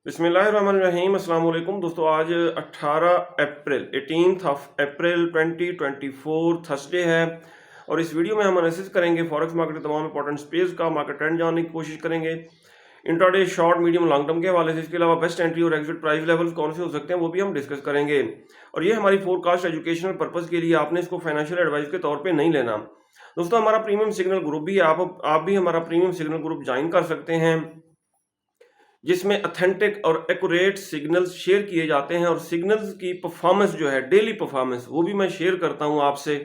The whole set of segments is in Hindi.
बिस्मिल्लाहिर्रहमानिर्रहीम अस्सलाम वालेकुम दोस्तों। आज 18 अप्रैल 2024 थर्सडे है और इस वीडियो में हम एनालिसिस करेंगे फॉरेक्स मार्केट के तमाम इंपॉर्टेंट स्पेस का मार्केट ट्रेंड जानने की कोशिश करेंगे intraday short medium long term के हवाले से। इसके अलावा बेस्ट एंट्री और एग्जिट प्राइस लेवल्स कौन से हो सकते हैं वो भी हम डिस्कस करेंगे। और ये हमारी फोरकास्ट एजुकेशनल पर्पस के लिए, आपने इसको फाइनेंशियल एडवाइस के तौर पे नहीं लेना। दोस्तों हमारा प्रीमियम सिग्नल ग्रुप भी है, आप भी हमारा प्रीमियम सिग्नल ग्रुप ज्वाइन कर सकते हैं जिसमें अथेंटिक और एक्यूरेट सिग्नल्स शेयर किए जाते हैं और सिग्नल्स की परफॉर्मेंस जो है, डेली परफॉर्मेंस, वो भी मैं शेयर करता हूं आपसे।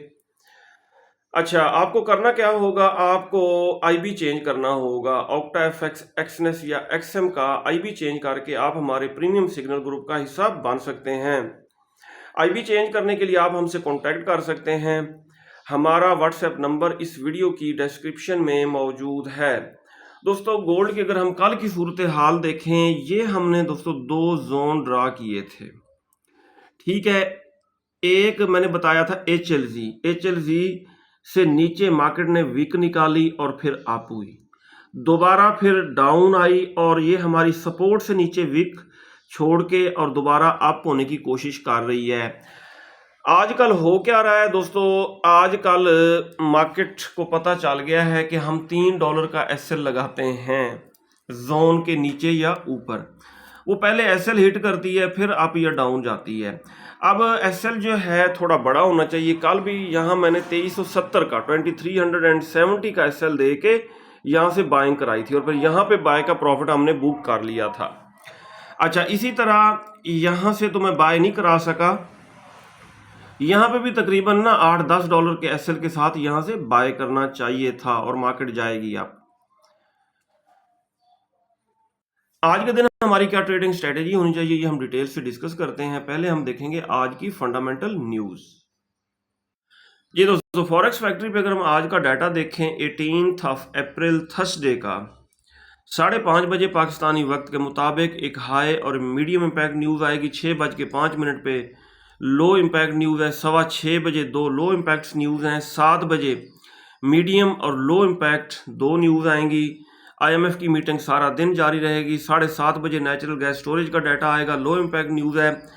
अच्छा, आपको करना क्या होगा, आपको आईबी चेंज करना होगा। ऑक्टा एफएक्स, एक्सनेस या एक्सएम का आईबी चेंज करके आप हमारे प्रीमियम सिग्नल ग्रुप का हिस्सा बन सकते हैं। आईबी चेंज करने के लिए आप हमसे कांटेक्ट कर सकते हैं। हमारा व्हाट्सएप नंबर इस वीडियो की डिस्क्रिप्शन में मौजूद है। दोस्तों गोल्ड की अगर हम कल की सूरत हाल देखें, ये हमने दोस्तों दो जोन ड्रा किए थे, ठीक है। एक मैंने बताया था एच एल जी से नीचे मार्केट ने वीक निकाली और फिर अप हुई, दोबारा फिर डाउन आई और ये हमारी सपोर्ट से नीचे वीक छोड़ के और दोबारा अप होने की कोशिश कर रही है। आजकल हो क्या रहा है दोस्तों, आजकल मार्केट को पता चल गया है कि हम $3 का एसएल लगाते हैं जोन के नीचे या ऊपर। वो पहले एसएल हिट करती है, फिर अप या डाउन जाती है। अब एसएल जो है थोड़ा बड़ा होना चाहिए। कल भी यहाँ मैंने 2370 का 2370 का एसएल दे के यहाँ से बाइंग कराई थी और फिर यहाँ पे बाय का प्रॉफिट हमने बुक कर लिया था। अच्छा, इसी तरह यहाँ से तो मैं बाय नहीं करा सका, यहाँ पे भी तकरीबन ना $8-10 के एसएल के साथ यहाँ से बाय करना चाहिए था और मार्केट जाएगी। आप आज के दिन हमारी क्या ट्रेडिंग स्ट्रेटेजी होनी चाहिए, ये हम डिटेल से डिस्कस करते हैं। पहले हम देखेंगे आज की फंडामेंटल न्यूज। ये दोस्तों फॉरेक्स फैक्ट्री पे अगर हम आज का डाटा देखें 18 अप्रैल थर्सडे का 5:30 बजे पाकिस्तानी वक्त के मुताबिक एक हाई और मीडियम इम्पैक्ट न्यूज़ आएगी 6:05 पे। लो इम्पैक्ट न्यूज़ है 6:15 बजे, दो लो इम्पैक्ट न्यूज़ हैं। 7 बजे मीडियम और लो इम्पैक्ट दो न्यूज़ आएंगी। आईएमएफ की मीटिंग सारा दिन जारी रहेगी। 7:30 बजे नेचुरल गैस स्टोरेज का डाटा आएगा, लो इम्पैक्ट न्यूज़ है।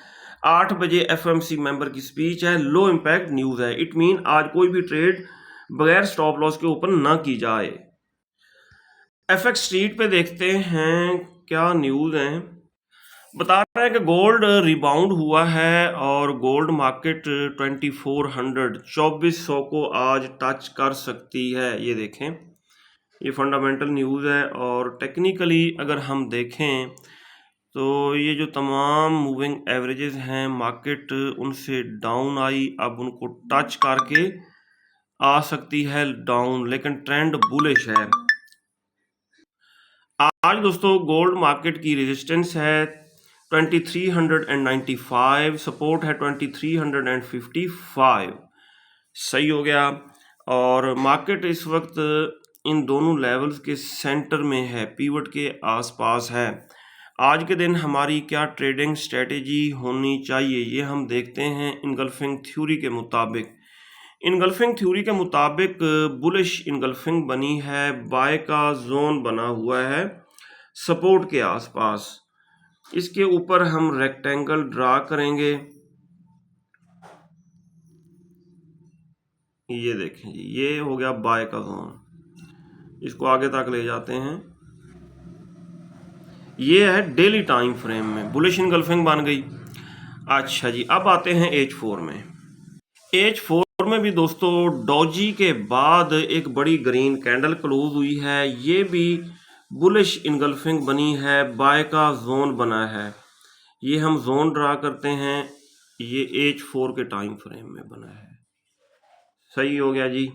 8 बजे एफएमसी मेंबर की स्पीच है, लो इम्पैक्ट न्यूज़ है। इट मीन आज कोई भी ट्रेड बगैर स्टॉप लॉस के ओपन ना की जाए। एफएक्स स्ट्रीट पे देखते हैं क्या न्यूज़ हैं। बता रहा है कि गोल्ड रिबाउंड हुआ है और गोल्ड मार्केट 2400 को आज टच कर सकती है। ये देखें, ये फंडामेंटल न्यूज़ है। और टेक्निकली अगर हम देखें तो ये जो तमाम मूविंग एवरेजेस हैं, मार्केट उनसे डाउन आई, अब उनको टच करके आ सकती है डाउन, लेकिन ट्रेंड बुलिश है। आज दोस्तों गोल्ड मार्केट की रेजिस्टेंस है 2395, सपोर्ट है 2355। सही हो गया। और मार्केट इस वक्त इन दोनों लेवल्स के सेंटर में है, पीवट के आसपास है। आज के दिन हमारी क्या ट्रेडिंग स्ट्रेटेजी होनी चाहिए, ये हम देखते हैं इनगल्फिंग थ्योरी के मुताबिक। इनगल्फिंग थ्योरी के मुताबिक बुलिश इनगल्फिंग बनी है, बाय का जोन बना हुआ है सपोर्ट के आसपास। इसके ऊपर हम रेक्टेंगल ड्रा करेंगे। ये देखें जी, ये हो गया बाय का जोन। इसको आगे तक ले जाते हैं। ये है डेली टाइम फ्रेम में बुलिश इनगल्फिंग बन गई। अच्छा जी, अब आते हैं H4 में। H4 में भी दोस्तों डॉजी के बाद एक बड़ी ग्रीन कैंडल क्लोज हुई है, ये भी बुलिश इनगल्फिंग बनी है, बाय का जोन बना है। ये हम जोन ड्रा करते हैं, ये H4 के टाइम फ्रेम में बना है। सही हो गया जी।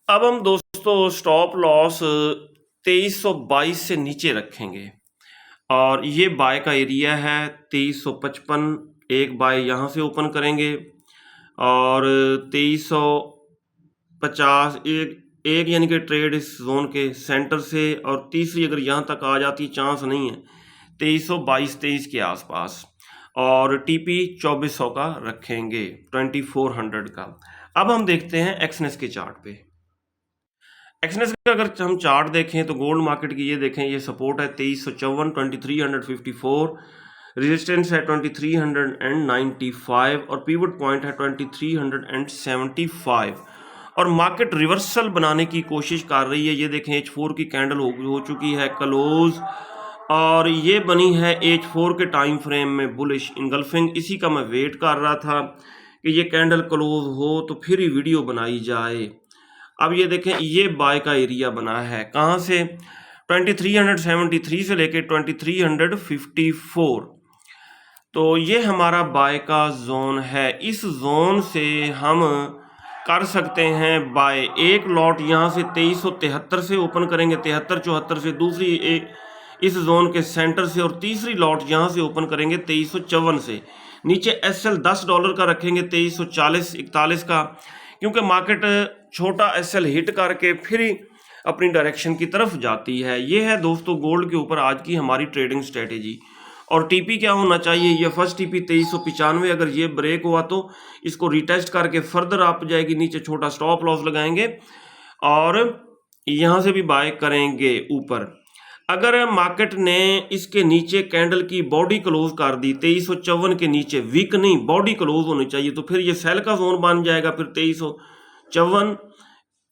अब हम दोस्तों स्टॉप लॉस 2322 से नीचे रखेंगे और ये बाय का एरिया है 2355। एक बाय यहाँ से ओपन करेंगे और 2350 एक यानी कि ट्रेड इस जोन के सेंटर से, और तीसरी अगर यहाँ तक आ जाती, चांस नहीं है, 2322-23 के आसपास। और टीपी 2400 का रखेंगे, 2400 का। अब हम देखते हैं एक्सनेस के चार्ट पे। एक्सनेस का अगर हम चार्ट देखें तो गोल्ड मार्केट की ये देखें, ये सपोर्ट है 2354, 2354, रेजिस्टेंस है 2395 और पिवट पॉइंट है 2375 और मार्केट रिवर्सल बनाने की कोशिश कर रही है। ये देखें H4 की कैंडल हो चुकी है क्लोज और ये बनी है H4 के टाइम फ्रेम में बुलिश इनगल्फिंग। इसी का मैं वेट कर रहा था कि ये कैंडल क्लोज हो तो फिर ही वीडियो बनाई जाए। अब ये देखें ये बाय का एरिया बना है कहाँ से, 2373 से लेके 2354, तो ये हमारा बाय का जोन है। इस जोन से हम कर सकते हैं बाय। एक लॉट यहाँ से 2373 से ओपन करेंगे, 7374 से, दूसरी एक इस जोन के सेंटर से, और तीसरी लॉट यहाँ से ओपन करेंगे 2354 से। नीचे SL $10 का रखेंगे 2340-41 का, क्योंकि मार्केट छोटा SL हिट करके फिर ही अपनी डायरेक्शन की तरफ जाती है। ये है दोस्तों गोल्ड के ऊपर आज की हमारी ट्रेडिंग स्ट्रेटेजी। और टीपी क्या होना चाहिए, ये फर्स्ट टीपी 2395, अगर ये ब्रेक हुआ तो इसको रिटेस्ट करके फर्दर आप जाएगी नीचे, छोटा स्टॉप लॉस लगाएंगे और यहाँ से भी बाय करेंगे ऊपर। अगर मार्केट ने इसके नीचे कैंडल की बॉडी क्लोज कर दी 2354 के नीचे, वीक नहीं बॉडी क्लोज होनी चाहिए, तो फिर ये सेल का जोन बन जाएगा। फिर 2354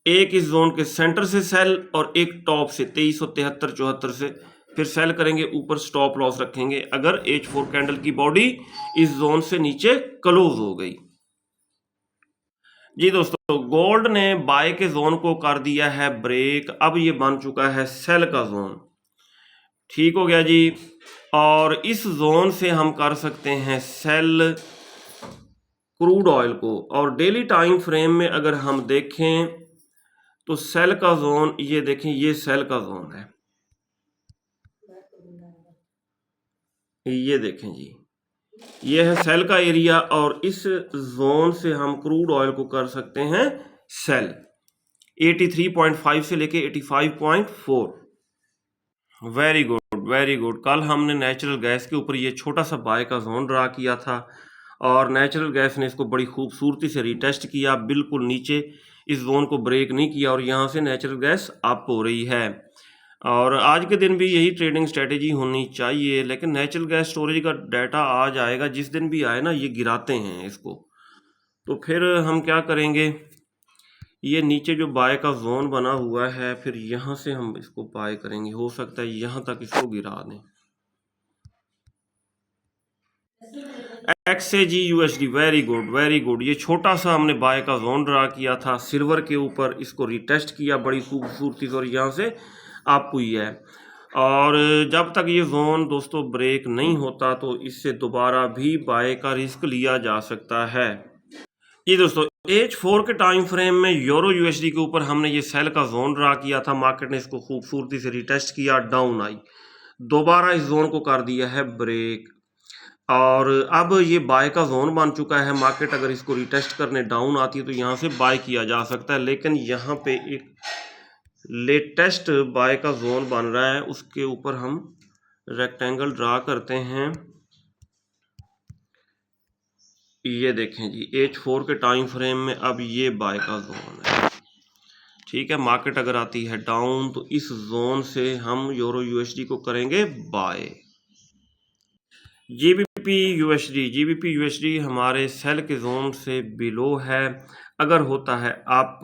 एक इस जोन के सेंटर से सेल और एक टॉप से 2373-74 से फिर सेल करेंगे, ऊपर स्टॉप लॉस रखेंगे अगर H4 कैंडल की बॉडी इस जोन से नीचे क्लोज हो गई। जी दोस्तों गोल्ड ने बाय के जोन को कर दिया है ब्रेक, अब ये बन चुका है सेल का जोन। ठीक हो गया जी। और इस जोन से हम कर सकते हैं सेल क्रूड ऑयल को। और डेली टाइम फ्रेम में अगर हम देखें तो सेल का जोन, ये देखें ये सेल का जोन है, ये देखें जी ये है सेल का एरिया। और इस जोन से हम क्रूड ऑयल को कर सकते हैं सेल 83.5 से लेके 85.4। Very good very good. कल हमने नेचुरल गैस के ऊपर ये छोटा सा बाय का जोन ड्रा किया था और नेचुरल गैस ने इसको बड़ी खूबसूरती से रिटेस्ट किया, बिल्कुल नीचे इस जोन को ब्रेक नहीं किया और यहाँ से नेचुरल गैस अप हो रही है। और आज के दिन भी यही ट्रेडिंग स्ट्रेटेजी होनी चाहिए, लेकिन नेचुरल गैस स्टोरेज का डाटा आ जाएगा, जिस दिन भी आए ना ये गिराते हैं इसको, तो फिर हम क्या करेंगे, ये नीचे जो बाय का जोन बना हुआ है फिर यहाँ से हम इसको बाय करेंगे, हो सकता है यहाँ तक इसको गिरा दें। XAG USD, very good very good. ये छोटा सा हमने बाय का जोन ड्रा किया था सिल्वर के ऊपर, इसको रिटेस्ट किया बड़ी खूबसूरती से और यहाँ से अप हुई है। और जब तक ये जोन दोस्तों ब्रेक नहीं होता तो इससे दोबारा भी बाय का रिस्क लिया जा सकता है। ये दोस्तों H4 के टाइम फ्रेम में यूरो USD के ऊपर हमने ये सेल का जोन ड्रा किया था, मार्केट ने इसको खूबसूरती से रिटेस्ट किया, डाउन आई, दोबारा इस जोन को कर दिया है ब्रेक और अब ये बाय का जोन बन चुका है। मार्केट अगर इसको रिटेस्ट करने डाउन आती है तो यहाँ से बाय किया जा सकता है, लेकिन यहाँ पे एक लेटेस्ट बाय का जोन बन रहा है, उसके ऊपर हम रेक्टेंगल ड्रा करते हैं। ये देखें जी H4 के टाइम फ्रेम में अब ये बाय का जोन है। ठीक है, मार्केट अगर आती है डाउन तो इस जोन से हम यूरो USD को करेंगे बाय। GBP USD हमारे सेल के जोन से बिलो है, अगर होता है अप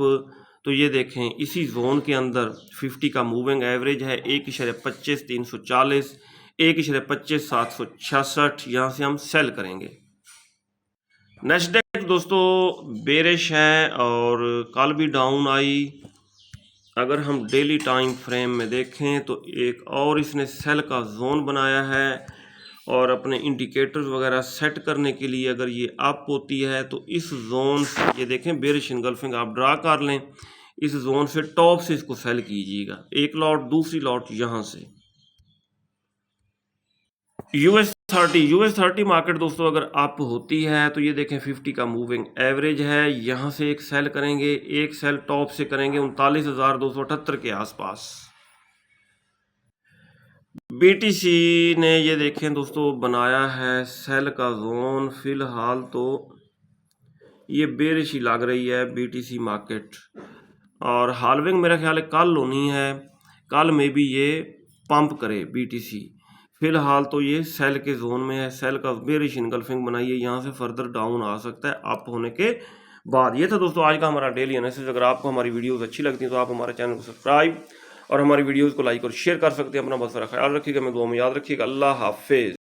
तो ये देखें इसी जोन के अंदर 50 का मूविंग एवरेज है 1.25 340, 1.25 766, यहाँ से हम सेल करेंगे। नेस्डेक दोस्तों बेरिश है और कल भी डाउन आई। अगर हम डेली टाइम फ्रेम में देखें तो एक और इसने सेल का जोन बनाया है और अपने इंडिकेटर्स वगैरह सेट करने के लिए अगर ये अप होती है तो इस जोन से, ये देखें बेरिश इनगल्फिंग आप ड्रा कर लें, इस जोन से टॉप से इसको सेल कीजिएगा, एक लॉट, दूसरी लॉट यहाँ से। US 30 मार्केट दोस्तों अगर अप होती है तो ये देखें 50 का मूविंग एवरेज है, यहाँ से एक सेल करेंगे, एक सेल टॉप से करेंगे 39,278 के आसपास। BTC ने ये देखें दोस्तों बनाया है सेल का जोन, फिलहाल तो ये बेरिश ही लग रही है BTC मार्केट और हालविंग मेरा ख्याल है कल होनी है, कल में भी ये पंप करे BTC। फिलहाल तो ये सेल के जोन में है, सेल का बेरिश इनगल्फिंग बनाइए, यहाँ से फर्दर डाउन आ सकता है अप होने के बाद। ये था दोस्तों आज का हमारा डेली एनालिसिस। अगर आपको हमारी वीडियोस अच्छी लगती हैं तो आप हमारे चैनल को सब्सक्राइब और हमारी वीडियोस को लाइक और शेयर कर सकते हैं। अपना बहुत सारा ख्याल रखिएगा, मैं दुआ में याद रखिएगा। अल्लाह हाफिज़।